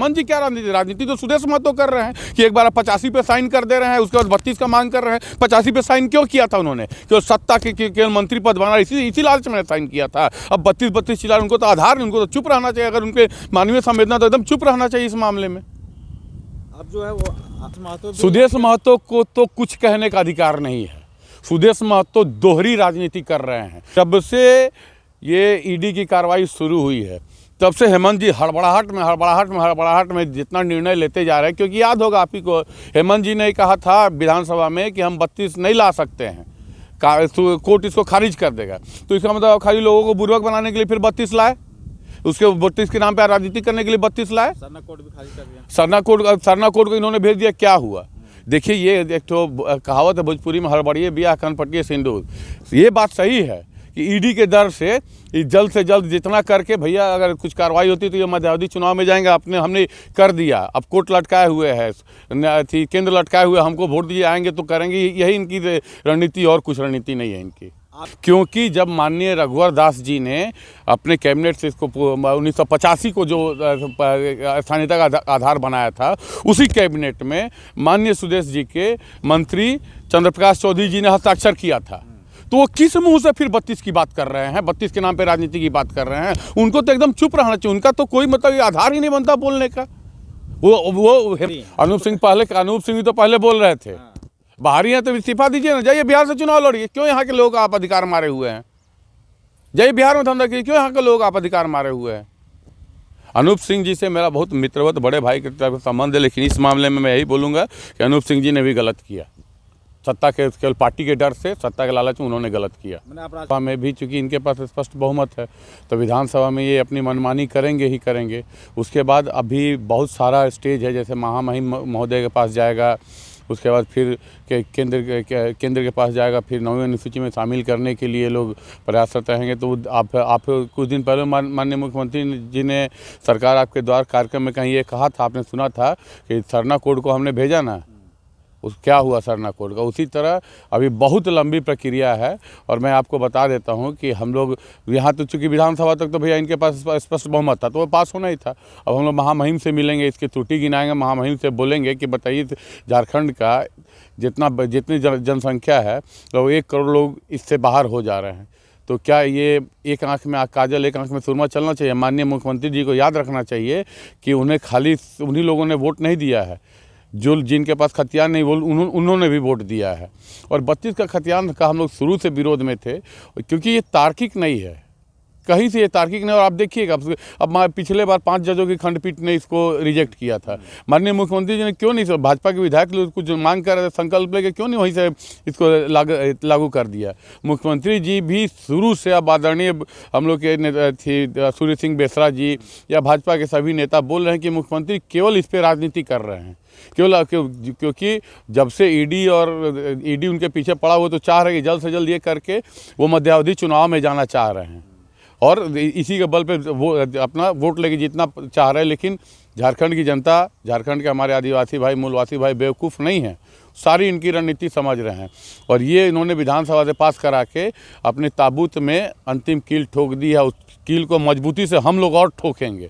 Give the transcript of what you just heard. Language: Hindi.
हेमंत जी क्या राजनीति तो सुदेश महतो कर रहे हैं कि एक बार 85 पे साइन कर दे रहे हैं, उसके बाद 32 का मांग कर रहे हैं। 85 पे साइन क्यों किया था उन्होंने? क्यों सत्ता के मंत्री पद बना, इसी लालच में साइन किया था। अब 32 चिल्ला, उनको तो आधार नहीं, उनको तो चुप रहना चाहिए। अगर उनके मानवीय संवेदना तो एकदम चुप रहना चाहिए इस मामले में। अब जो है वो सुदेश महतो को तो कुछ कहने का अधिकार नहीं है। सुदेश महतो दोहरी राजनीति कर रहे हैं। जब से ये ईडी की कार्रवाई शुरू हुई है तब से हेमंत जी हड़बड़ाहट में जितना निर्णय लेते जा रहे हैं, क्योंकि याद होगा आप ही को, हेमंत जी ने कहा था विधानसभा में कि हम 32 नहीं ला सकते हैं, कोर्ट इसको खारिज कर देगा। तो इसका मतलब खाली लोगों को बुर्बक बनाने के लिए फिर 32 लाए, उसके 32 के नाम पे राजनीति करने के लिए 32 लाए। सरना कोर्ट भी खारिज कर दिया। सरना कोर्ट को इन्होंने भेज दिया। क्या हुआ? देखिए, ये एक तो कहावत है भोजपुरी में, हड़बड़िए बियाह कनपटिए सिंदूर। ये बात सही है कि ईडी के डर से जल्द से जल्द जितना करके, भैया अगर कुछ कार्रवाई होती तो ये मध्यावधि चुनाव में जाएंगे, हमने कर दिया। अब कोर्ट लटकाए हुए है, केंद्र लटकाए हुए, हमको वोट दिए आएंगे तो करेंगे, यही इनकी रणनीति, और कुछ रणनीति नहीं है इनकी। क्योंकि जब माननीय रघुवर दास जी ने अपने कैबिनेट से इसको 1985 को जो स्थानीयता का आधार बनाया था, उसी कैबिनेट में माननीय सुदेश जी के मंत्री चंद्रप्रकाश चौधरी जी ने हस्ताक्षर किया था। तो वो किस मुंह से फिर 32 की बात कर रहे हैं, 32 के नाम पे राजनीति की बात कर रहे हैं? उनको तो एकदम चुप रहना चाहिए। उनका तो कोई मतलब आधार ही नहीं बनता बोलने का। वो अनूप सिंह तो पहले बोल रहे थे, बाहरी हैं तो इस्तीफा दीजिए ना, जाइए बिहार से चुनाव लड़िए। क्यों यहाँ के लोग आप अधिकार मारे हुए हैं? जाइए बिहार में धंधा कीजिए। क्यों यहाँ के लोग आप अधिकार मारे हुए हैं? अनूप सिंह जी से मेरा बहुत मित्रवत बड़े भाई के तरफ संबंध है, लेकिन इस मामले में मैं यही बोलूँगा कि अनूप सिंह जी ने भी गलत किया। सत्ता के केवल पार्टी के डर से, सत्ता के लालच में उन्होंने गलत किया। विधानसभा में भी चूंकि इनके पास स्पष्ट बहुमत है, तो विधानसभा में ये अपनी मनमानी करेंगे ही करेंगे। उसके बाद अभी बहुत सारा स्टेज है, जैसे महामहिम महोदय के पास जाएगा, उसके बाद फिर केंद्र के पास जाएगा, फिर 9वीं अनुसूची में शामिल करने के लिए लोग प्रयासरत रहेंगे। तो आप कुछ दिन पहले माननीय मुख्यमंत्री जी ने सरकार आपके द्वार कार्यक्रम में कहीं ये कहा था, आपने सुना था कि सरना कोड को हमने भेजा ना, उस क्या हुआ सरना कोड का। उसी तरह अभी बहुत लंबी प्रक्रिया है। और मैं आपको बता देता हूं कि हम लोग यहाँ तो चूँकि विधानसभा तक तो भैया इनके पास स्पष्ट बहुमत था, तो वो पास होना ही था। अब हम लोग महामहिम से मिलेंगे, इसकी त्रुटि गिनाएंगे, महामहिम से बोलेंगे कि बताइए झारखंड का जितनी जनसंख्या है तो 1 करोड़ लोग इससे बाहर हो जा रहे हैं। तो क्या ये एक आंख में काजल एक आंख में सुरमा चलना चाहिए? माननीय मुख्यमंत्री जी को याद रखना चाहिए कि उन्हें खाली उन्हीं लोगों ने वोट नहीं दिया है जो जिनके पास खतियान नहीं, उन्होंने भी वोट दिया है। और 32 का खतियान का हम लोग शुरू से विरोध में थे, क्योंकि ये तार्किक नहीं है, कहीं से ये तार्किक नहीं। और आप देखिएगा, अब पिछले बार 5 जजों की खंडपीठ ने इसको रिजेक्ट किया था। माननीय मुख्यमंत्री जी ने क्यों नहीं, भाजपा के विधायक लोग कुछ मांग कर रहे थे, संकल्प लेके क्यों नहीं वहीं से इसको लागू कर दिया? मुख्यमंत्री जी भी शुरू से, अब आदरणीय हम लोग के नेता थी सूर्य सिंह बेसरा जी या भाजपा के सभी नेता बोल रहे हैं कि मुख्यमंत्री केवल इस पर राजनीति कर रहे हैं, क्योंकि जब से ईडी उनके पीछे पड़ा हुआ, तो चाह रहे हैं कि जल्द से जल्द ये करके वो मध्यावधि चुनाव में जाना चाह रहे हैं और इसी के बल पे वो अपना वोट लेके जीतना चाह रहे हैं। लेकिन झारखंड की जनता, झारखंड के हमारे आदिवासी भाई, मूलवासी भाई बेवकूफ़ नहीं हैं, सारी इनकी रणनीति समझ रहे हैं। और ये इन्होंने विधानसभा से पास करा के अपने ताबूत में अंतिम कील ठोक दी है। उस कील को मजबूती से हम लोग और ठोकेंगे।